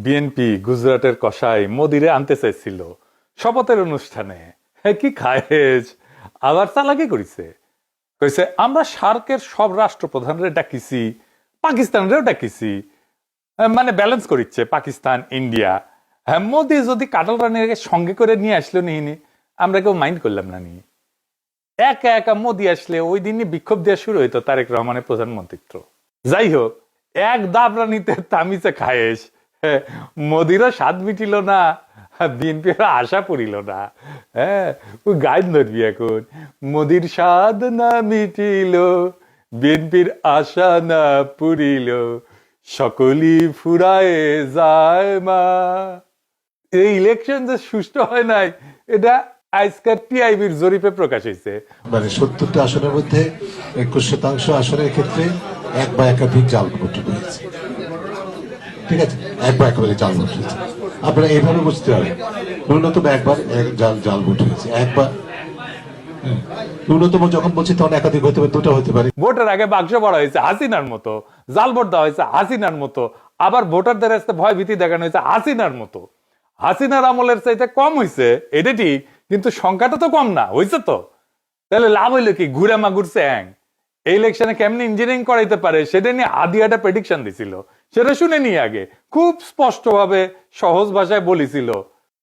BNP গুজরাটের কসাই মোদিরে আনতে চাইছিল শপথের অনুষ্ঠানে। কি খায়েজ আবার চালাকি করিছে, কইছে আমরা সার্কের সব রাষ্ট্রপ্রধানরে ডাকিছি, পাকিস্তানরেও ডাকিছি, মানে ব্যালেন্স করিচ্ছে পাকিস্তান ইন্ডিয়া। হ্যাঁ, মোদি যদি কাটাল রানীকে সঙ্গে করে নিয়ে আসলো নিহিনি, আমরা কেউ মাইন্ড করলাম না। নি একা একা মোদি আসলে ওই দিনই বিক্ষোভ দেওয়া শুরু হইতো তারেক রহমানের প্রধানমন্ত্রিত্ব। যাই হোক, এক দাবরানিতে তামিছে খায়েশ, মোদিরও স্বাদ মিটিল না, বিএনপির আশা পড়িল না। হ্যাঁ, ওই গাইড ধরবি এখন, মোদির স্বাদ না মিটিল, বিএনপির আশা না পুরিল, সকলই ফুরায়ে যায় মা। এই ইলেকশন যে সুষ্ঠু হয় নাই, এটা আজকের টিআইবির জরিপে প্রকাশ হয়েছে। মানে 70টা আসনের মধ্যে 21% আসনের ক্ষেত্রে এক বা একাধিক জাল ভোট হয়েছে। ঠিক আছে, এক বা একেবারে জাল ভোট হয়েছে। আপনারা এইভাবে বুঝতে পারেন, ন্যূনতম একবার জাল ভোট হয়েছে, একবার ন্যূনতম যখন বলছি তখন একাধিক হতে পারে, দুটো হতে পারে। ভোটের আগে বাক্স ভরা হয়েছে হাসিনার মতো, জাল ভোট দেওয়া হয়েছে হাসিনার মতো, আবার ভোটারদের কাছে ভয় ভীতি দেখানো হয়েছে হাসিনার মতো। হাসিনার আমলের চাইতে কম হয়েছে, এটা ঠিক, কিন্তু সংখ্যাটা তো কম না হয়েছে। তো তাহলে লাভ হইলো কি? ঘুরে মাগুর স্যাং এই ইলেকশনে কেমনি ইঞ্জিনিয়ারিং করাইতে পারে সেটা নিয়ে আদি একটা প্রেডিকশন দিছিল, সেটা শুনে নিয়ে আগে খুব স্পষ্টভাবে সহজ ভাষায় বলেছিল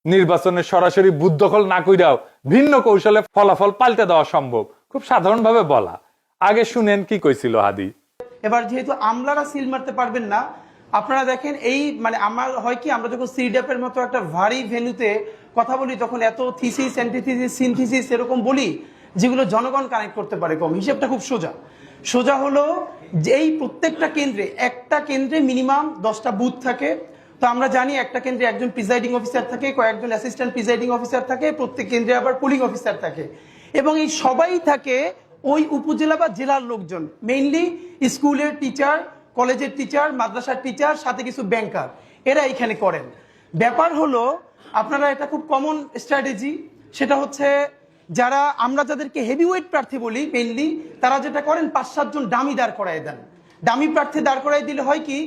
নির্বাচনে সরাসরি বুথ দখল না কইরাও ভিন্ন কৌশলে ফলাফল পাল্টে দেওয়া সম্ভব। খুব সাধারণভাবে বলা। আগে শুনেন কি কইছিল হাদি। এবার যেহেতু আমলারা সিল মারতে পারবেন না, আপনারা দেখেন এই মানে আমার হয় কি, আমরা যখন সিডাপের মতো একটা ভারী ভেন্যুতে কথা বলি তখন এত থিসিস অ্যান্টিথিসিস সিনথিসিস এরকম বলি যেগুলো জনগণ কানেক্ট করতে পারে কম। হিসেবটা খুব সোজা হলো যে এই প্রত্যেকটা কেন্দ্রে, একটা কেন্দ্রে মিনিমাম 10টা বুথ থাকে। তো আমরা জানি একটা কেন্দ্রে একজন প্রিজাইডিং অফিসার থাকে, কয়েকজন অ্যাসিস্ট্যান্ট প্রিজাইডিং অফিসার থাকে, প্রত্যেক কেন্দ্রে আবার পোলিং অফিসার থাকে, এবং এই সবাই থাকে ওই উপজেলা বা জেলার লোকজন, মেইনলি স্কুলের টিচার, কলেজের টিচার, মাদ্রাসার টিচার, সাথে কিছু ব্যাংকার, এরা এখানে করেন। ব্যাপার হলো আপনারা এটা খুব কমন স্ট্র্যাটেজি, সেটা হচ্ছে যারা আমরা যাদেরকে হেভিওয়েট প্রার্থী বলি মেইনলি, তারা যেটা করেন 5-7 জন ডামি দাঁড় করায় দেন। ডামি প্রার্থী দাঁড় করাই দিলে হয় কি,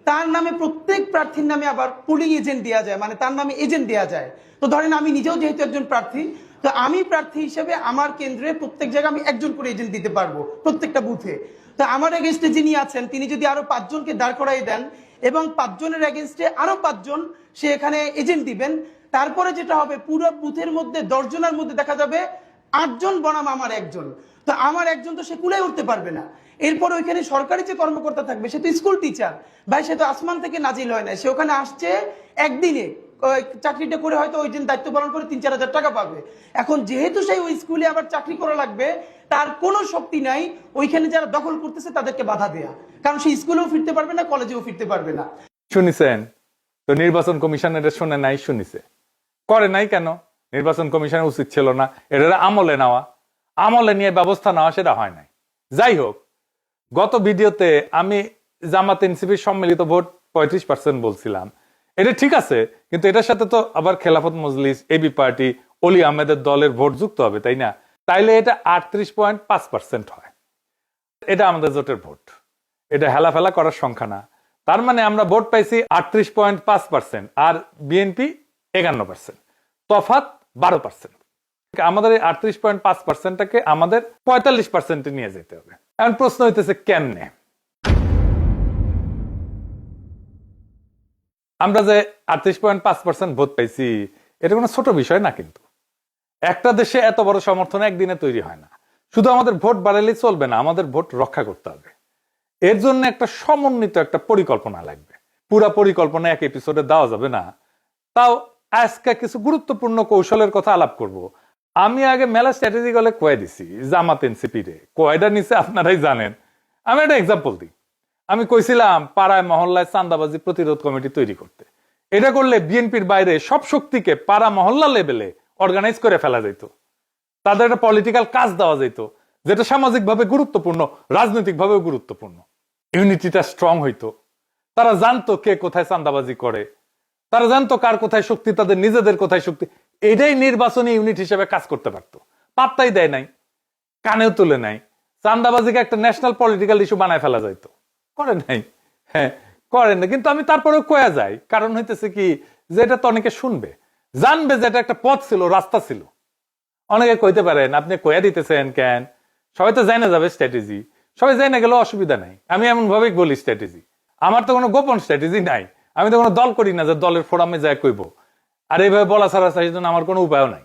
তার নামে প্রত্যেক প্রার্থীর নামে আবার পুলিং এজেন্ট দেওয়া যায়, মানে তার নামে এজেন্ট দেওয়া যায়। তো ধরেন আমি নিজেও যেহেতু একজন প্রার্থী, তো আমি প্রার্থী হিসেবে আমার কেন্দ্রে প্রত্যেক জায়গায় আমি একজন করে এজেন্ট দিতে পারবো প্রত্যেকটা বুথে। তো আমার এগেনস্টে যিনি আছেন তিনি যদি আরো 5 জনকে দাঁড় করাই দেন এবং 5 জনের এগেনস্টে আরো 5 জন সে এখানে এজেন্ট দিবেন, তারপরে যেটা হবে পুরো বুথের মধ্যে 10 জনের মধ্যে দেখা যাবে 8 জন বনাম আমার একজন। তো আমার একজন তো সে কুলায় উঠতে পারবে না। এরপর ওইখানে সরকারি যে কর্মকর্তা থাকবে সে তো স্কুল টিচার ভাই, সে তো আসমান থেকে নাজিল হয় না, সে ওখানে আসছে একদিনে চাকরিটা করে হয়তো ওই দিন দায়িত্ব পালন করে 3-4 হাজার টাকা পাবে। এখন যেহেতু সেই ওই স্কুলে আবার চাকরি করা লাগবে, তার কোনো শক্তি নাই ওইখানে যারা দখল করতেছে তাদেরকে বাধা দেয়া, কারণ সে স্কুলেও ফিরতে পারবে না, কলেজেও ফিরতে পারবে না। শুনিছেন তো? নির্বাচন কমিশন এটা শুনে নাই, শুনিছে, করে নাই কেন? নির্বাচন কমিশনের উচিত ছিল না এটা আমলে নেওয়া, আমলে নিয়ে ব্যবস্থা নেওয়া, সেটা হয় নাই। যাই হোক, গত ভিডিওতে আমি জামাত এনসিপির সম্মিলিত ভোট 35% বলছিলাম, এটা ঠিক আছে, কিন্তু এটার সাথে তো আবার খেলাফত মজলিস, এবি পার্টি, অলি আহমেদের দলের ভোট যুক্ত হবে, তাই না? তাইলে এটা 38.5% হয়। এটা আমাদের জোটের ভোট, এটা হেলাফেলা করার সংখ্যা না। তার মানে আমরা ভোট পাইছি 38.5% আর বিএনপি 51%, তফাৎ 12%। আমাদের এই 38.5%টাকে আমাদের 45% নিয়ে যেতে হবে। এখন প্রশ্ন হইতেছে কেমনে? আমরা যে 38.5% ভোট পাইছি এটা কোনো ছোট বিষয় না, কিন্তু একটা দেশে এত বড় সমর্থন একদিনে তৈরি হয় না। শুধু আমাদের ভোট বাড়ালেই চলবে না, আমাদের ভোট রক্ষা করতে হবে। এর জন্য একটা সমন্বিত একটা পরিকল্পনা লাগবে। পুরা পরিকল্পনা এক এপিসোডে দেওয়া যাবে না। তাও আজকে কিছু গুরুত্বপূর্ণ কৌশলের কথা আলাপ করব। আমি আগে মেলা স্ট্র্যাটেজি গলে কয়ে দিছি জামাত এনসিপি রে, কয়টা নিচে আপনারাই জানেন। আমি একটা এক্সাম্পল দিই। আমি কইছিলাম পাড়ায় মহল্লায় চাঁদাবাজি প্রতিরোধ কমিটি তৈরি করতে। এটা করলে বিএনপির বাইরে সব শক্তিকে পাড়া মহল্লা লেভেলে অর্গানাইজ করে ফেলা যেত, তাদের একটা পলিটিক্যাল কাজ দেওয়া যেত, যেটা সামাজিকভাবে গুরুত্বপূর্ণ, রাজনৈতিকভাবেও গুরুত্বপূর্ণ। ইউনিটিটা স্ট্রং হইতো। তারা জানতো কে কোথায় চাঁদাবাজি করে, তারা জানতো কার কোথায় শক্তি, তাদের নিজেদের কোথায় শক্তি। এটাই নির্বাচনী ইউনিট হিসেবে কাজ করতে পারতো। পাত্তাই দেয় নাই, কানেও তুলে নাই। চাঁদাবাজিকে একটা ন্যাশনাল পলিটিক্যাল ইস্যু বানায় ফেলা যাইতো, করে নাই। হ্যাঁ, করেন না, কিন্তু আমি তারপরেও কয়া যাই, কারণ হইতেছে কি যে এটা তো অনেকে শুনবে, জানবে যে এটা একটা পথ ছিল, রাস্তা ছিল। অনেকে কইতে পারেন আপনি কয়া দিতেছেন কেন, সবাই তো জানা যাবে স্ট্র্যাটেজি, সবাই জানা গেলে অসুবিধা নাই। আমি এমন ভাবে বলি স্ট্র্যাটেজি, আমার তো কোনো গোপন স্ট্র্যাটেজি নাই, আমি তো কোনো দল করি না যে দলের ফোরামে যায় কইব। আর এইভাবে বলা ছাড়া সেই জন্য আমার কোনো উপায়ও নাই।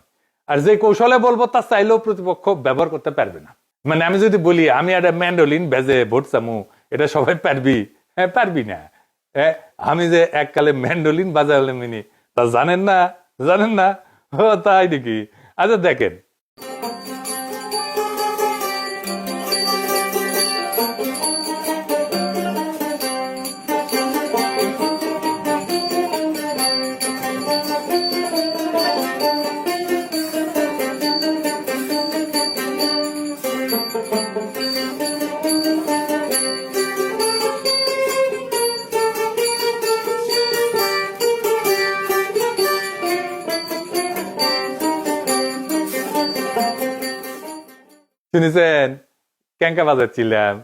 আর যে কৌশলে বলবো তা চাইলেও প্রতিপক্ষ ব্যবহার করতে পারবে না। মানে আমি যদি বলি আমি একটা ম্যান্ডোলিন বেজে ভোট চামু, এটা সবাই পারবি? হ্যাঁ, পারবি না। আমি যে এককালে ম্যান্ডোলিন বাজালাম তা জানেন না, জানেন না? ও তাই নাকি? আচ্ছা দেখেন, শুনেছেন ক্যাঙ্কা বাজাচ্ছিলাম,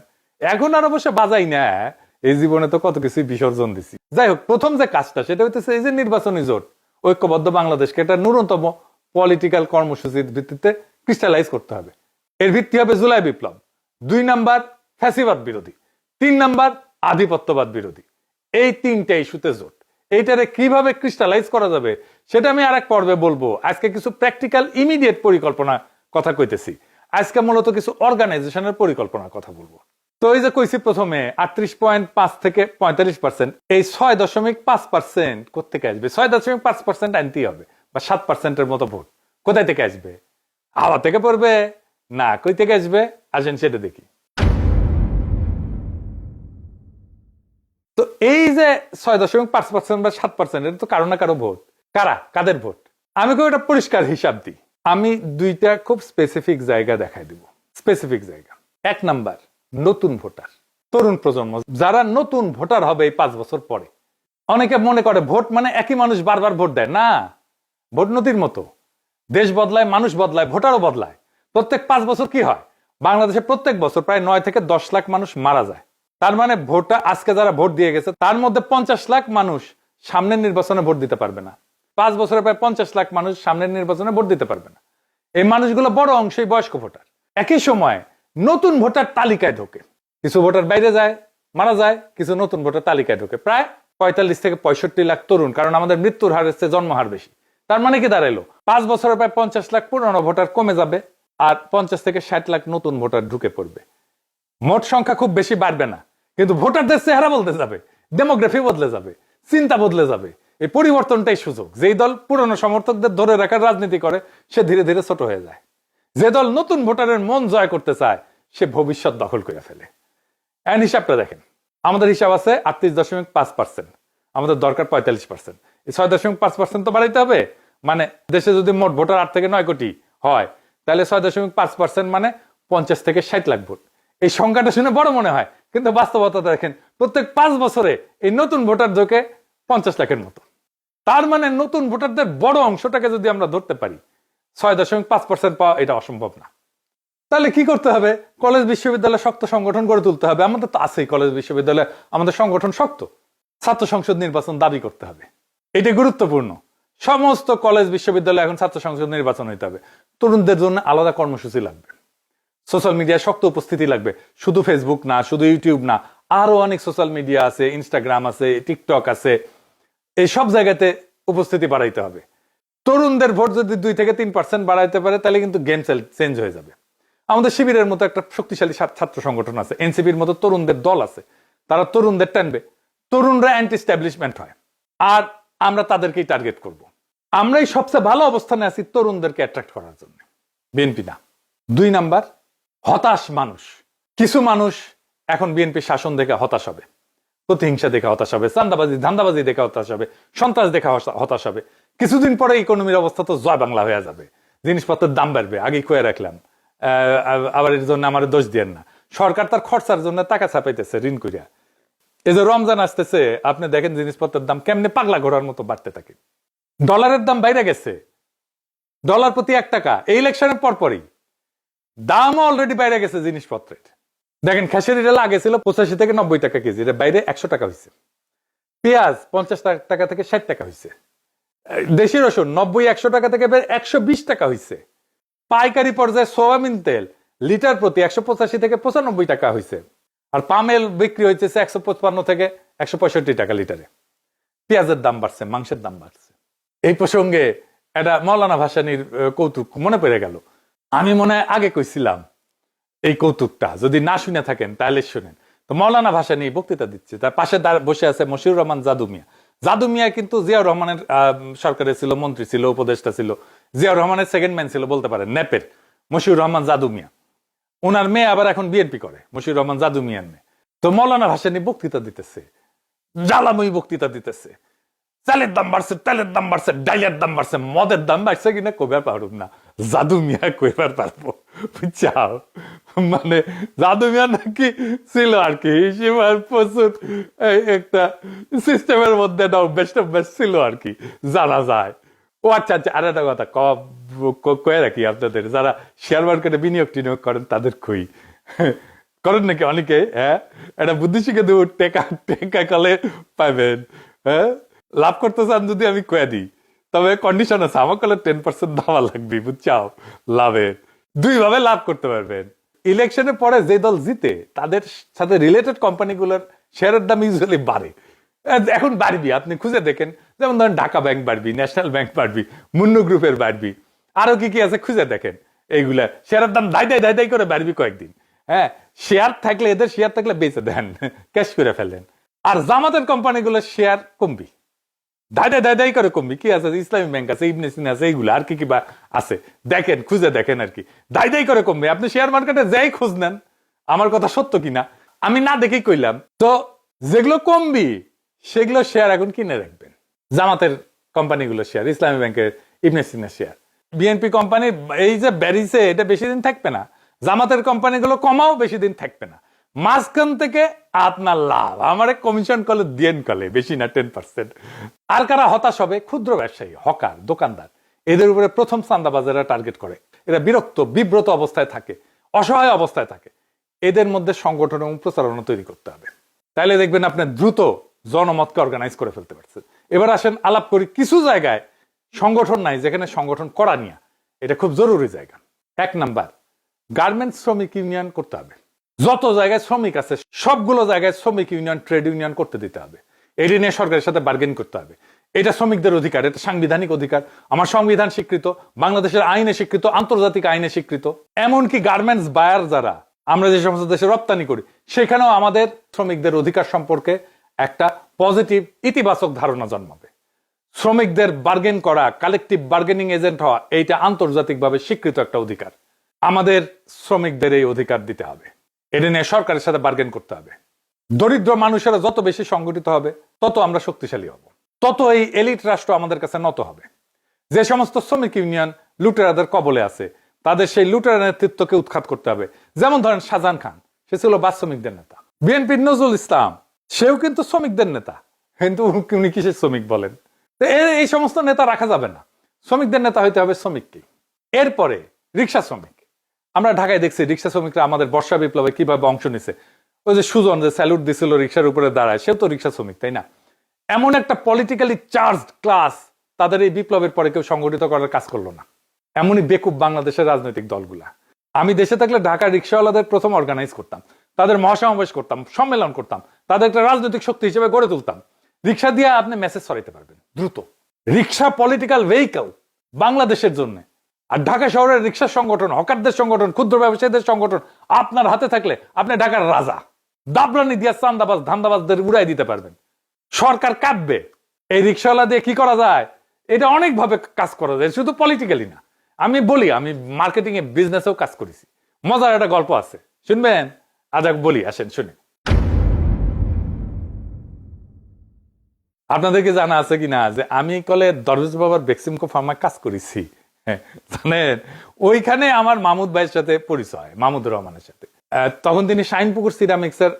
এখন আর অবশ্য বাজাই না। এই জীবনে তো কত কিছু বিসর্জন দিছি। যাই হোক, প্রথম যে কাজটা সেটা হইতেছে এই যে নির্বাচনী জোট, ঐক্যবদ্ধ বাংলাদেশকে একটা ন্যূনতম পলিটিক্যাল কর্মসূচির ভিত্তিতে ক্রিস্টালাইজ করতে হবে। এর ভিত্তি হবে জুলাই বিপ্লব, 2 নাম্বার ফ্যাসিবাদ বিরোধী, 3 নাম্বার আধিপত্যবাদ বিরোধী। এই 3টা ইস্যুতে জোট। এইটারে কিভাবে ক্রিস্টালাইজ করা যাবে সেটা আমি আরেক পর্বে বলবো। আজকে কিছু প্র্যাকটিক্যাল ইমিডিয়েট পরিকল্পনা কথা কইতেছি। আজকে মূলত কিছু অর্গানাইজেশনের পরিকল্পনার কথা বলবো। তো এই যে কইছি প্রথমে 38.5 থেকে 45%, এই 6.5% কোথেকে আসবে? 6.5% আনতেই হবে, বা 7%-এর মতো ভোট কোথায় থেকে আসবে? হাওয়া থেকে পড়বে না, কই থেকে আসবে? আসেন সেটা দেখি। তো এই যে 6.5% বা 7%, এটা তো কারো না কারো ভোট। কাদের ভোট? আমি খুব একটা পরিষ্কার হিসাব দিই। আমি 2টা খুব স্পেসিফিক জায়গা দেখাই দিব। স্পেসিফিক জায়গা, 1 নাম্বার নতুন ভোটার, তরুণ প্রজন্ম, যারা নতুন ভোটার হবে এই 5 বছর পরে। অনেকে মনে করে ভোট মানে একই মানুষ বারবার ভোট দেয়, না। ভোট নদীর মতো, দেশ বদলায়, মানুষ বদলায়, ভোটারও বদলায়। প্রত্যেক 5 বছর কি হয়, বাংলাদেশে প্রত্যেক বছর প্রায় 9 থেকে 10 লাখ মানুষ মারা যায়। তার মানে ভোটটা আজকে যারা ভোট দিয়ে গেছে তার মধ্যে 50 লাখ মানুষ সামনের নির্বাচনে ভোট দিতে পারবে না। 5 বছরে প্রায় 50 লাখ মানুষ সামনের নির্বাচনে ভোট দিতে পারবে না। এই মানুষগুলো বড় অংশই বয়স্ক ভোটার। একই সময় নতুন ভোটার তালিকায় ঢোকে, কিছু ভোটার বাইরে যায়, মারা যায়, কিছু নতুন ভোটার তালিকায় ঢোকে। প্রায় 45 থেকে 65 লাখ তরুণ, কারণ আমাদের মৃত্যুর হার হচ্ছে জন্ম হার বেশি। তার মানে কি দাঁড়াইলো, 5 বছরে প্রায় 50 লাখ পুরনো ভোটার কমে যাবে, আর 50 থেকে 60 লাখ নতুন ভোটার ঢুকে পড়বে। মোট সংখ্যা খুব বেশি বাড়বে না, কিন্তু ভোটারদের চেহারা বদলে যাবে, ডেমোগ্রাফি বদলে যাবে, চিন্তা বদলে যাবে। এই পরিবর্তনটাই সুযোগ। যেই দল পুরনো সমর্থকদের ধরে রাখার রাজনীতি করে সে ধীরে ধীরে ছোট হয়ে যায়। যে দল নতুন ভোটারের মন জয় করতে চায় সে ভবিষ্যৎ দখল করে ফেলে। এন হিসাবটা দেখেন, আমাদের হিসাব আছে 38.5%, আমাদের দরকার 45%। এই 6.5% তো বাড়াইতে হবে। মানে দেশে যদি মোট ভোটার 8 থেকে 9 কোটি হয়, তাহলে 6.5% মানে 50 থেকে 60 লাখ ভোট। এই সংখ্যাটা শুনে বড় মনে হয়, কিন্তু বাস্তবতা দেখেন প্রত্যেক 5 বছরে এই নতুন ভোটার ঢোকে 50 লাখের মতো। তার মানে নতুন ভোটারদের বড় অংশটাকে যদি আমরা ধরতে পারি, 6.5% পাওয়া এটা অসম্ভব না। তাহলে কি করতে হবে? কলেজ বিশ্ববিদ্যালয়ে শক্ত সংগঠন গড়ে তুলতে হবে। আমাদের তো আছেই কলেজ বিশ্ববিদ্যালয়ে, আমাদের সংগঠন শক্ত। ছাত্র সংসদ নির্বাচন দাবি করতে হবে, এটা গুরুত্বপূর্ণ। সমস্ত কলেজ বিশ্ববিদ্যালয়ে এখন ছাত্র সংসদ নির্বাচন হইতে হবে। তরুণদের জন্য আলাদা কর্মসূচি লাগবে, সোশ্যাল মিডিয়ায় শক্ত উপস্থিতি লাগবে। শুধু ফেসবুক না, শুধু ইউটিউব না, আরো অনেক সোশ্যাল মিডিয়া আছে, ইনস্টাগ্রাম আছে, টিকটক আছে, এই সব জায়গাতে উপস্থিতি বাড়াইতে হবে। তরুণদের ভোট যদি 2 থেকে 3% বাড়াইতে পারে তাহলে কিন্তু গেম চেঞ্জ হয়ে যাবে। আমাদের শিবিরের মতো একটা শক্তিশালী ছাত্র সংগঠন আছে, এনসিপির মতো তরুণদের দল আছে, তারা তরুণদের টানবে। তরুণরা অ্যান্টি স্ট্যাবলিশমেন্ট হয়, আর আমরা তাদেরকেই টার্গেট করব। আমরাই সবচেয়ে ভালো অবস্থানে আছি তরুণদেরকে অ্যাট্রাক্ট করার জন্য, বিএনপি না। 2 নাম্বার, হতাশ মানুষ। কিছু মানুষ এখন বিএনপি শাসন দেখে হতাশ হবে, প্রতিহিংসা দেখে হতাশ হবে, চান্দাবাজি ধান্দাবাজি দেখে হতাশ হবে, সন্ত্রাস দেখে হতাশ হবে। কিছুদিন পরে ইকোনমির অবস্থা তো জয় বাংলা হয়ে যাবে, জিনিসপত্রের দাম বাড়বে। আগেই কয়ে রাখলাম, আবার এর জন্য আমার দোষ দিয়েন না। সরকার তার খরচার জন্য টাকা ছাপাইতেছে ঋণ করিয়া। এই যে রমজান আসতেছে, আপনি দেখেন জিনিসপত্রের দাম কেমনে পাগলা ঘোড়ার মতো বাড়তে থাকে। ডলারের দাম বাইরে গেছে, ডলার প্রতি 1 টাকা। এই ইলেকশনের পরপরই দামও অলরেডি বাইরে গেছে জিনিসপত্রের। দেখেন খেসারির আগে ছিল 85 থেকে 90 টাকা কেজি, এর বাইরে 100 টাকা হয়েছে। পেঁয়াজ 50 টাকা থেকে 60 টাকা হয়েছে, দেশি রসুন 90-100 টাকা থেকে 120 টাকা হয়েছে, পাইকারি পর্যায়ে সোয়াবিন তেল লিটার প্রতি 185 থেকে 95 টাকা হয়েছে, আর পামেল বিক্রি হয়েছে 155 থেকে 165 টাকা লিটারে। পেঁয়াজের দাম বাড়ছে, মাংসের দাম বাড়ছে। এই প্রসঙ্গে এটা মৌলানা ভাসানীর কৌতুক মনে পড়ে গেল। আমি মনে হয় আগে কইছিলাম এই কৌতুকটা, যদি না শুনে থাকেন তাহলে শুনেন। তো মৌলানা ভাসানী বক্তৃতা দিচ্ছে, তার পাশে বসে আছে মশিউর রহমান জাদু মিয়া। জাদু মিয়া কিন্তু জিয়াউর রহমানের সরকারে ছিল, মন্ত্রী ছিল, উপদেষ্টা ছিল, জিয়াউর রহমানের সেকেন্ড ম্যান ছিল বলতে পারেন, ন্যাপের মশিউর রহমান জাদু মিয়া। ওনার মেয়ে আবার এখন বিএনপি করে, মশিউর রহমান জাদু মিয়ার মেয়ে। তো মৌলানা ভাসানী বক্তৃতা দিতেছে, জ্বালাময়ী বক্তৃতা দিতেছে, চালের দাম বাড়ছে, তেলের দাম বাড়ছে, ডাইলের দাম বাড়ছে, মদের দাম বাড়ছে কিনা কইবার পারব না, জাদু মিয়া কইবার পারবো, বুঝছাও? মানে জাদু মিয়া নাকি ছিল আর কি হিসেবার প্রচুর একটা সিস্টেমের মধ্যে বেস্ট অফ বেস্ট ছিল আর কি, জানা যায়। ও আচ্ছা আচ্ছা, আর একটা কথা কয়ে রাখি আপনাদের, যারা শেয়ার মার্কেটে বিনিয়োগ টিনিয়োগ করেন তাদের কই করেন নাকি অনেকে, হ্যাঁ, এটা বুদ্ধি শিখে দেবো, টেকা টেকা কলে পাইবেন, হ্যাঁ, লাভ করতে চান যদি আমি কয়ে দিই, তবে কন্ডিশন আছে, আমার কলে 10% দেওয়া লাগবে, বুঝছাও? লাভের 2 ভাবে লাভ করতে পারবেন। ইলেকশনের পরে যে দল জিতে তাদের সাথে রিলেটেড কোম্পানিগুলোর শেয়ারের দাম ইউজুয়ালি বাড়ে। এখন বাড়বি, আপনি খুঁজে দেখেন, যেমন ধরেন ঢাকা ব্যাংক বাড়বি, ন্যাশনাল ব্যাংক বাড়বি, মুন্নু গ্রুপের বাড়বি, আরো কি কি আছে খুঁজে দেখেন, এইগুলা শেয়ারের দাম দাই করে বাড়বি কয়েকদিন। হ্যাঁ, শেয়ার থাকলে, এদের শেয়ার থাকলে বেঁচে দেন, ক্যাশ করে ফেলেন। আর জামাতের কোম্পানিগুলোর শেয়ার কমবি, দাই করে কমবি। কি আছে? ইসলামী ব্যাংক আছে, ইবনে সিনা আছে, এইগুলো আর কি কি বা আছে দেখেন, খুঁজে দেখেন আর কি, দাই করে কমবে। আপনি শেয়ার মার্কেটে যাই খোঁজ নেন, আমার কথা সত্য কিনা আমি না দেখেই কইলাম। তো যেগুলো কমবি সেগুলো শেয়ার এখন কিনে রাখবেন, জামাতের কোম্পানিগুলো শেয়ার, ইসলামী ব্যাংকের, ইবনে সিনা শেয়ার। বিএনপি কোম্পানি এই যে বেরিয়েছে, এটা বেশি দিন থাকবে না। জামাতের কোম্পানিগুলো কমাও বেশি দিন থাকবে না। মাঝখান থেকে আপনার লাভ, আমার কমিশন কলে দিয়েন কলে, বেশি না 10%। আর কারা হতাশ হবে? ক্ষুদ্র ব্যবসায়ী, হকার, দোকানদার, এদের উপরে প্রথম চাঁদাবাজেরা টার্গেট করে। এরা বিরক্ত, বিব্রত অবস্থায় থাকে, অসহায় অবস্থায় থাকে। এদের মধ্যে সংগঠন এবং প্রচারণা তৈরি করতে হবে, তাহলে দেখবেন আপনি দ্রুত জনমতকে অর্গানাইজ করে ফেলতে পারছেন। এবার আসেন আলাপ করি কিছু জায়গায় সংগঠন নাই, যেখানে সংগঠন করা নিয়ে এটা খুব জরুরি জায়গা। 1 নাম্বার, গার্মেন্টস শ্রমিক ইউনিয়ন করতে হবে। যত জায়গায় শ্রমিক আছে সবগুলো জায়গায় শ্রমিক ইউনিয়ন, ট্রেড ইউনিয়ন করতে দিতে হবে। এটি নিয়ে সরকারের সাথে বার্গেন করতে হবে। এটা শ্রমিকদের অধিকার, এটা সাংবিধানিক অধিকার। আমার সংবিধান স্বীকৃত, বাংলাদেশের আইনে স্বীকৃত, আন্তর্জাতিক আইনে স্বীকৃত। এমনকি গার্মেন্টস বায়ার যারা আমরা যে সমস্ত দেশে রপ্তানি করি, সেখানেও আমাদের শ্রমিকদের অধিকার সম্পর্কে একটা পজিটিভ, ইতিবাচক ধারণা জন্মাবে। শ্রমিকদের বার্গেন করা, কালেকটিভ বার্গেনিং এজেন্ট হওয়া, এইটা আন্তর্জাতিকভাবে স্বীকৃত একটা অধিকার। আমাদের শ্রমিকদের এই অধিকার দিতে হবে। এটা নিয়ে সরকারের সাথে বার্গেন করতে হবে। দরিদ্র মানুষেরা যত বেশি সংগঠিত হবে, তত আমরা শক্তিশালী হব, তত এই এলিট রাষ্ট্র আমাদের কাছে নত হবে। যে সমস্ত শ্রমিক ইউনিয়ন লুটেরাদের কবলে আছে, তাদের সেই লুটেরা নেতৃত্বকে উৎখাত করতে হবে। যেমন ধরেন শাহজাহান খান, সে ছিল বাস শ্রমিকদের নেতা। বিএনপির নজরুল ইসলাম, সেও কিন্তু শ্রমিকদের নেতা, কিন্তু উনি কিসের শ্রমিক বলেন? এই সমস্ত নেতা রাখা যাবে না, শ্রমিকদের নেতা হইতে হবে শ্রমিককে। এরপরে রিক্সা শ্রমিক, আমরা ঢাকায় দেখছি রিক্সা শ্রমিকরা আমাদের বর্ষা বিপ্লবে কিভাবে অংশ নিছে। ওই যে সুজন যে স্যালুট দিছিল রিক্সার উপরে দাঁড়ায়, সেও তো রিক্সা শ্রমিক, তাই না? এমন একটা পলিটিক্যালি চার্জড ক্লাস তাদের এই বিপ্লবের পরে কেউ সংগঠিত করার কাজ করলো না। এমনই বেকুব বাংলাদেশের রাজনৈতিক দলগুলা। আমি দেশে থাকলে ঢাকার রিক্সাওয়ালাদের প্রথম অর্গানাইজ করতাম, তাদের মহাসমাবেশ করতাম, সম্মেলন করতাম, তাদের একটা রাজনৈতিক শক্তি হিসেবে গড়ে তুলতাম। রিক্সা দিয়ে আপনি মেসেজ ছড়াইতে পারবেন দ্রুত। রিক্সা পলিটিক্যাল ভেহিকল বাংলাদেশের জন্য। আর ঢাকা শহরের রিক্সা সংগঠন, হকারদের সংগঠন, ক্ষুদ্র ব্যবসায়ীদের সংগঠন আপনার হাতে থাকলে আপনি ঢাকার রাজা। দাবরানি দিয়া চান্দাবাজ, ধান্দাবাজদের উড়াই দিতে পারবেন। সরকার কাঁদবে। এই রিক্সাওয়ালা দিয়ে কি করা যায়? এটা অনেকভাবে কাজ করা যায়, শুধু পলিটিক্যালি না। আমি বলি, আমি মার্কেটিং এ, বিজনেসেও কাজ করেছি। মজার একটা গল্প আছে, শুনবেন? আজ বলি, আসেন শুনে। আপনাদেরকে জানা আছে কিনা যে আমি কলে দরবেশ বাবার বেক্সিমকো ফার্মায় কাজ করেছি, জানেন? ওইখানে আমার মাহমুদ ভাইয়ের সাথে পরিচয়, মাহমুদুর রহমানের সাথে। তখন তিনি শাইনপুকুর সিরামিক্স এর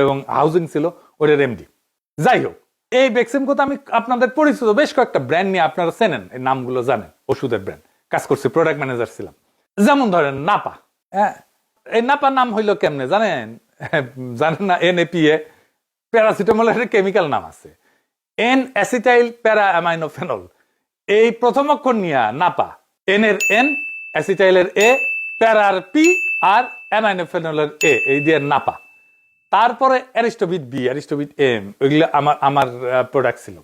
এবং হাউজিং ছিল, ওটার এমডি। যাই হোক, এই বেক্সিমকোতে আমি আপনাদের পরিচিত বেশ কয়েকটা ব্র্যান্ড নিয়ে, আপনারা চেনেন, এই নামগুলো জানেন, ওষুধের ব্র্যান্ড কাজ করছি, প্রোডাক্ট ম্যানেজার ছিলাম। যেমন ধরেন নাপা, হ্যাঁ, এই নাপা নাম হইলো কেমনে জানেন? জানেন না? NAPA, প্যারাসিটামলের কেমিক্যাল নাম আছে। এন অ্যাসিটাইল প্যারা অ্যামাইনোফেনল, এই প্রথম অক্ষর নিয়ে নাপা, এন এর এন, অ্যাসিটাইলের এ, প্যারার পি, আর অ্যামাইনোফেনলের এ, এই দিয়ে নাপা। তারপরে অ্যারিস্টোভিট বি, অ্যারিস্টোভিট এম, ওইগুলো আমার প্রোডাক্ট ছিল।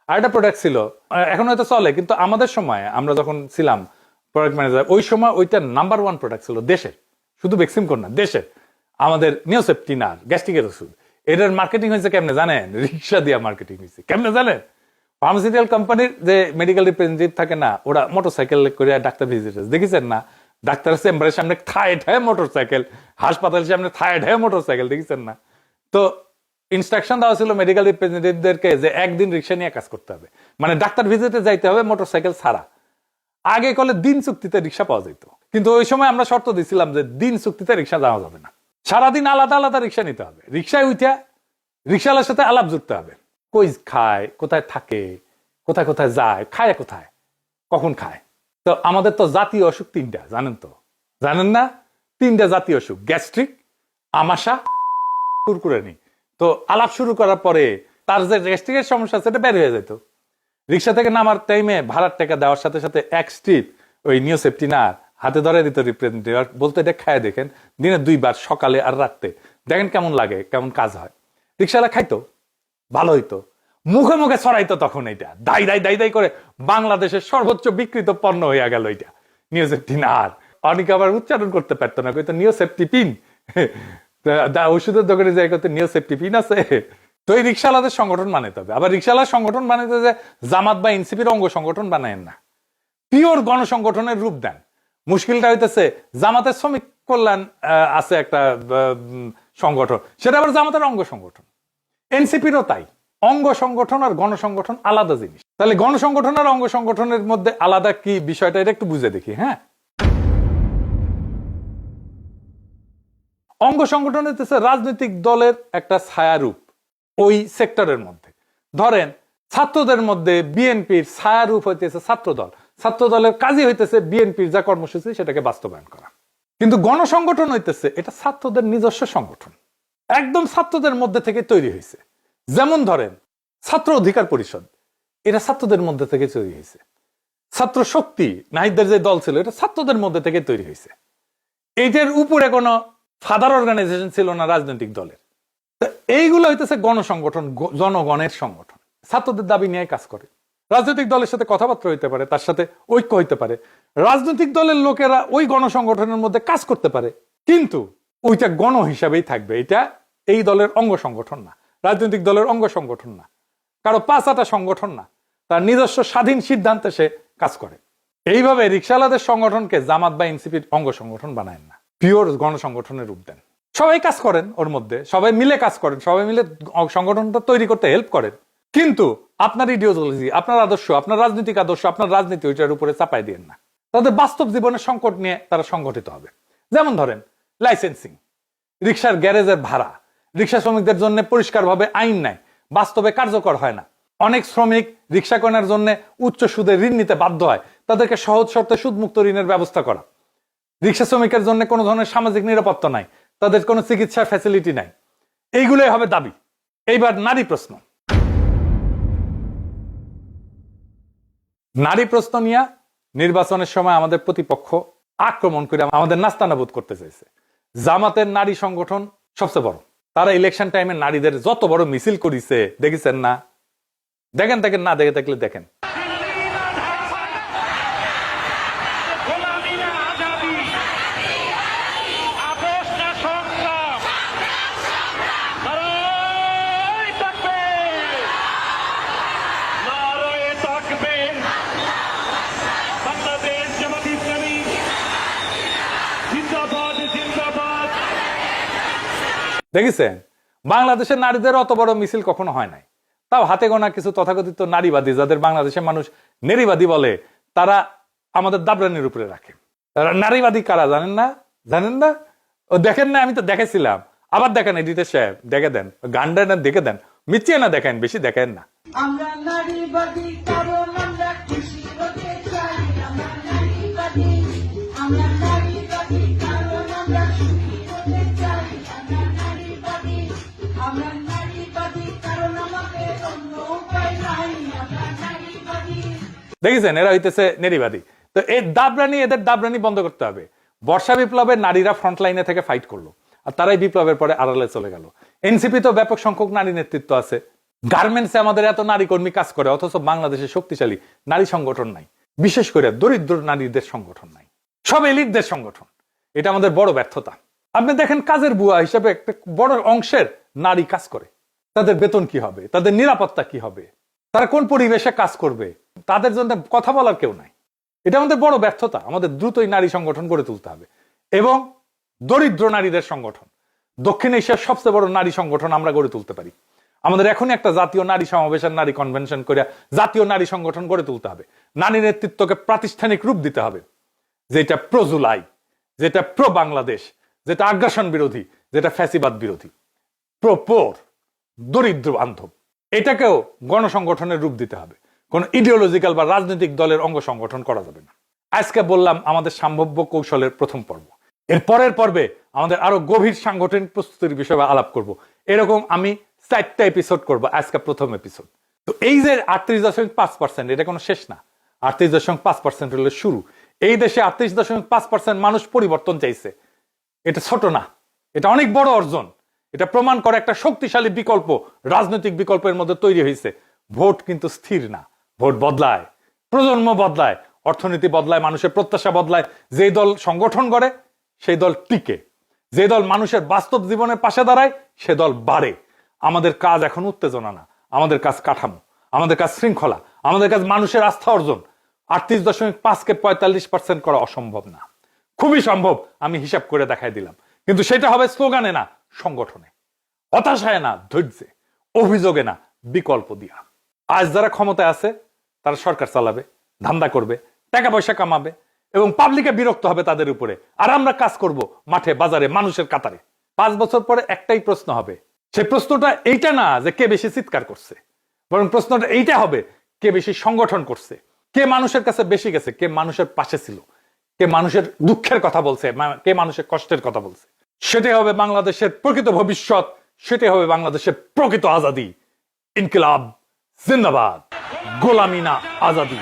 আর একটা প্রোডাক্ট ছিল, এখন হয়তো চলে, কিন্তু আমাদের সময় আমরা যখন ছিলাম প্রোডাক্ট ম্যানেজার, ওই সময় ওইটা নাম্বার 1 প্রোডাক্ট ছিল দেশের, শুধু ভ্যাকসিনকোর না, দেশের, আমাদের নিওসেপটিনার গ্যাস্ট্রিকের ওষুধ। এটার মার্কেটিং হয়েছে কেমনে জানেন? রিক্সা দিয়ে মার্কেটিং হয়েছে। কেমনে জানেন? ফার্মাসিউটিক্যাল কোম্পানির যে মেডিকেল রিপ্রেজেন্টেটিভ থাকে না, ওরা মোটরসাইকেল করে ডাক্তার ভিজিটার্স দেখেছেন না? ডাক্তারের চেম্বারের সামনে থায় ঠায় মোটরসাইকেল, হাসপাতালের সামনে থায় ঠায় মোটরসাইকেল, দেখেছেন না? তো ইনস্ট্রাকশন দেওয়া ছিল মেডিকেল রিপ্রেজেন্টেটিভদেরকে যে একদিন রিক্সা নিয়ে কাজ করতে হবে, মানে ডাক্তার ভিজিটে যাইতে হবে মোটরসাইকেল ছাড়া। আগে কলে দিন চুক্তিতে রিক্সা পাওয়া যেত, কিন্তু ওই সময় আমরা শর্ত দিছিলাম যে দিন চুক্তিতে রিক্সা যাওয়া যাবে না, সারাদিন আলাদা আলাদা রিক্সা নিতে হবে। রিক্সায় উঠা রিক্সাওয়ালার সাথে আলাপ জুড়তে হবে, কই খায়, কোথায় থাকে, কোথায় কোথায় যায়, খায় কোথায়, কখন খায়। তো আমাদের তো জাতীয় অসুখ 3টা, জানেন তো? জানেন না? 3টা জাতীয় অসুখ, গ্যাস্ট্রিক, আমাশা, কুরকুরানি। তো আলাপ শুরু করার পরে তার যে গ্যাস্ট্রিকের সমস্যা সেটা বের হয়ে যেত। রিক্সা থেকে নামার টাইমে ভাড়ার টাকা দেওয়ার সাথে সাথে এক স্ট্রিপ ওই নিওসেপটিনার হাতে ধরে দিত রিপ্রেজেন্টেটিভ, বলতে এটা খায় দেখেন, দিনে 2 বার, সকালে আর রাত্রে, দেখেন কেমন লাগে, কেমন কাজ হয়। রিক্সাওয়ালা খাইতো, ভালো হইতো, মুখে মুখে ছড়াইতো। তখন এটা দাই দাই দাই দাই করে বাংলাদেশের সর্বোচ্চ বিকৃত পণ্য হইয়া গেল এটা নিওসেপটিনার। অনেকে আবার উচ্চারণ করতে পারতো না, কইতো নিওসেপটিপিন, ওষুধের দোকানে যাই কত নিওসেপটিপিন আছে। তো এই রিক্সাওয়ালাদের সংগঠন বানাইতে হবে। আবার রিক্সাওয়ালার সংগঠন বানাইতে যে জামাত বা এনসিপির অঙ্গ সংগঠন বানায়েন না, পিওর গণসংগঠনের রূপ দেন। মুশকিলটা হইতেছে জামাতের শ্রমিক কল্যাণ আছে একটা সংগঠন, সেটা আবার জামাতের অঙ্গ সংগঠন। এনসিপিরও তাই, অঙ্গ সংগঠন আর গণসংগঠন আলাদা জিনিস। তাহলে গণসংগঠন আর অঙ্গ সংগঠনের মধ্যে আলাদা কি বিষয়টা, এটা একটু বুঝে দেখি। হ্যাঁ, অঙ্গ সংগঠন হইতেছে রাজনৈতিক দলের একটা ছায়ারূপ ওই সেক্টরের মধ্যে। ধরেন ছাত্রদের মধ্যে বিএনপির ছায়ারূপ হইতেছে ছাত্র দল, ছাত্র দলের কাজই হইতেছে বিএনপির যা কর্মসূচি সেটাকে বাস্তবায়ন করা। কিন্তু গণসংগঠন হইতেছে এটা ছাত্রদের নিজস্ব সংগঠন, একদম ছাত্রদের মধ্যে থেকে তৈরি হয়েছে। যেমন ধরেন ছাত্র অধিকার পরিষদ, এটা ছাত্রদের মধ্যে থেকে তৈরি হয়েছে। ছাত্র শক্তি নাহিদদের যে দল ছিল, এটা ছাত্রদের মধ্যে থেকে তৈরি হয়েছে। এইটার উপরে কোনো ফাদার অর্গানাইজেশন ছিল না রাজনৈতিক দলের। এইগুলো হইতেছে গণসংগঠন, জনগণের সংগঠন, ছাত্রদের দাবি নিয়ে কাজ করে। রাজনৈতিক দলের সাথে কথাবার্তা হইতে পারে, তার সাথে ঐক্য হইতে পারে, রাজনৈতিক দলের লোকেরা ওই গণসংগঠনের মধ্যে কাজ করতে পারে, কিন্তু ওইটা গণ হিসাবেই থাকবে। এটা এই দলের অঙ্গ সংগঠন না, রাজনৈতিক দলের অঙ্গ সংগঠন না, কারো পাঁচাটা সংগঠন না, তার নিজস্ব স্বাধীন সিদ্ধান্তে সে কাজ করে। এইভাবে রিক্সাওয়ালাদের সংগঠনকে জামাত বা এনসিপির অঙ্গ সংগঠন বানায় না, পিওর গণসংগঠনের রূপ দেন। সবাই কাজ করেন ওর মধ্যে, সবাই মিলে কাজ করেন, সবাই মিলে সংগঠনটা তৈরি করতে হেল্প করেন, কিন্তু আপনার ইডিওলজি, আপনার আদর্শ, আপনার রাজনৈতিক আদর্শ, আপনার রাজনীতি ওইটার উপরে চাপাই দিয়েন না। তাদের বাস্তব জীবনের সংকট নিয়ে তারা সংগঠিত হবে। যেমন ধরেন লাইসেন্সিং, রিক্সার গ্যারেজের ভাড়া, রিক্সা শ্রমিকদের জন্য পরিষ্কারভাবে আইন নাই, বাস্তবে কার্যকর হয় না। অনেক শ্রমিক রিক্সা কেনার জন্য উচ্চ সুদে ঋণ নিতে বাধ্য হয়, তাদেরকে সহজ শর্তে সুদমুক্ত ঋণের ব্যবস্থা করা। রিক্সা শ্রমিকের জন্য কোনো ধরনের সামাজিক নিরাপত্তা নাই, তাদের কোনো চিকিৎসার ফ্যাসিলিটি নাই। এইগুলোই হবে দাবি। এইবার নারী প্রশ্ন, নারী প্রশ্ন নিয়ে নির্বাচনের সময় আমাদের প্রতিপক্ষ আক্রমণ করে আমাদের নাস্তানাবুদ করতে চাইছে। জামাতের নারী সংগঠন সবচেয়ে বড়, তারা ইলেকশন টাইমে নারীদের যত বড় মিছিল করিছে দেখেছেন না? দেখেন দেখেন, না দেখে থাকলে দেখেন। দেখেছেন বাংলাদেশের নারীদের অত বড় মিছিল কখনো হয় নাই। তাও হাতে গোনা কিছু তথাকথিত নারীবাদী, যাদের বাংলাদেশের মানুষ নারীবাদী বলে, তারা আমাদের দাবরানির উপরে রাখে। নারীবাদী কারা জানেন না? জানেন না? ও দেখেন না? আমি তো দেখেছিলাম। আবার দেখেন এডিটর সাহেব, দেখে দেন গানটা, না দেখে দেন, মিচিয়ে না দেখেন, বেশি দেখেন না। আমরা নারীবাদী কারণ আমরা খুশি হতে চাই, আমরা নারীবাদী, আমরা নারীবাদী কারণ আমরা সুখী হতে চাই, আমরা নারীবাদী, আমরা নারীবাদী কারণ আমাদের অন্য উপায় নাই। চাই আমরা নারীবাদী। দেখেছেন, এরা হইতেছে নারীবাদী। তো এই এদের দাবরানি বন্ধ করতে হবে। বর্ষা বিপ্লবে নারীরা ফ্রন্ট লাইনে থেকে ফাইট করলো, আর তারাই বিপ্লবের পরে আড়ালে চলে গেল। এনসিপি তো ব্যাপক সংখ্যক নারী নেতৃত্ব আছে। গার্মেন্টসে আমাদের এত নারী কর্মী কাজ করে, অথচ বাংলাদেশে শক্তিশালী নারী সংগঠন নাই, বিশেষ করে দরিদ্র নারীদের সংগঠন নাই, সব এলিটদের সংগঠন। এটা আমাদের বড় ব্যর্থতা। আপনি দেখেন, কাজের বুয়া হিসেবে একটা বড় অংশের নারী কাজ করে। তাদের বেতন কি হবে, তাদের নিরাপত্তা কি হবে, তারা কোন পরিবেশে কাজ করবে, তাদের জন্য কথা বলার কেউ নাই। এটা আমাদের বড় ব্যর্থতা। আমাদের দ্রুতই নারী সংগঠন গড়ে তুলতে হবে, এবং দরিদ্র নারীদের সংগঠন, দক্ষিণ এশিয়ার সবচেয়ে বড় নারী সংগঠন আমরা গড়ে তুলতে পারি। আমাদের এখনই একটা জাতীয় নারী সমাবেশের নারী কনভেনশন করে জাতীয় নারী সংগঠন গড়ে তুলতে হবে। নারী নেতৃত্বকে প্রাতিষ্ঠানিক রূপ দিতে হবে, যেটা প্রো জুলাই, যেটা প্রো বাংলাদেশ, যেটা আগ্রাসন বিরোধী, যেটা ফ্যাসিবাদ বিরোধী, প্রো পোর, দরিদ্র বান্ধব। এটাকেও গণসংগঠনের রূপ দিতে হবে। কোন ইডিওলজিক্যাল বা রাজনৈতিক দলের অঙ্গ সংগঠন করা যাবে না। আজকে বললাম আমাদের সম্ভাব্য কৌশলের প্রথম পর্ব। এর পরের পর্বে আমাদের আরো গভীর সাংগঠনিক প্রস্তুতির বিষয়ে আলাপ করব। এরকম আমি 4টা এপিসোড করব, আজকে প্রথম এপিসোড। তো এই যে 38.5%, এটা কোনো শেষ না। 38.5% হলো শুরু। এই দেশে 38.5% মানুষ পরিবর্তন চাইছে। এটা ছোট না, এটা অনেক বড় অর্জন। এটা প্রমাণ করে একটা শক্তিশালী বিকল্প রাজনৈতিক বিকল্পের মধ্যে তৈরি হয়েছে। ভোট কিন্তু স্থির না, ভোট বদলায়, প্রজন্ম বদলায়, অর্থনীতি বদলায়, মানুষের প্রত্যাশা বদলায়। যে দল সংগঠন করে সেই দল টিকে, যে দল মানুষের বাস্তব জীবনের পাশে দাঁড়ায় সে দল বাড়ে। আমাদের কাজ এখন উত্তেজনা না, আমাদের কাজ কাঠামো, আমাদের কাজ শৃঙ্খলা, আমাদের কাজ মানুষের আস্থা অর্জন। 38.5কে 45% করা অসম্ভব না, খুবই সম্ভব। আমি হিসাব করে দেখাই দিলাম, কিন্তু সেটা হবে স্লোগানে না, সংগঠনে, হতাশায় না, ধৈর্যে, অভিযোগে না, বিকল্প দিয়া। আজ যারা ক্ষমতায় আছে তারা সরকার চালাবে, ধান্দা করবে, টাকা পয়সা কামাবে, এবং পাবলিকে বিরক্ত হবে তাদের উপরে। আর আমরা কাজ করব মাঠে, বাজারে, মানুষের কাতারে। 5 বছর পরে একটাই প্রশ্ন হবে। সেই প্রশ্নটা এইটা না যে কে বেশি চিৎকার করছে, বরং প্রশ্নটা এইটা হবে কে বেশি সংগঠন করছে, কে মানুষের কাছে বেশি গেছে, কে মানুষের পাশে ছিল, কে মানুষের দুঃখের কথা বলছে, কে মানুষের কষ্টের কথা বলছে। সেটাই হবে বাংলাদেশের প্রকৃত ভবিষ্যৎ, সেটাই হবে বাংলাদেশের প্রকৃত আজাদি। ইনকিলাব জিন্দাবাদ, গোলামি না আজাদি,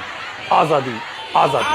আজাদি আজাদি।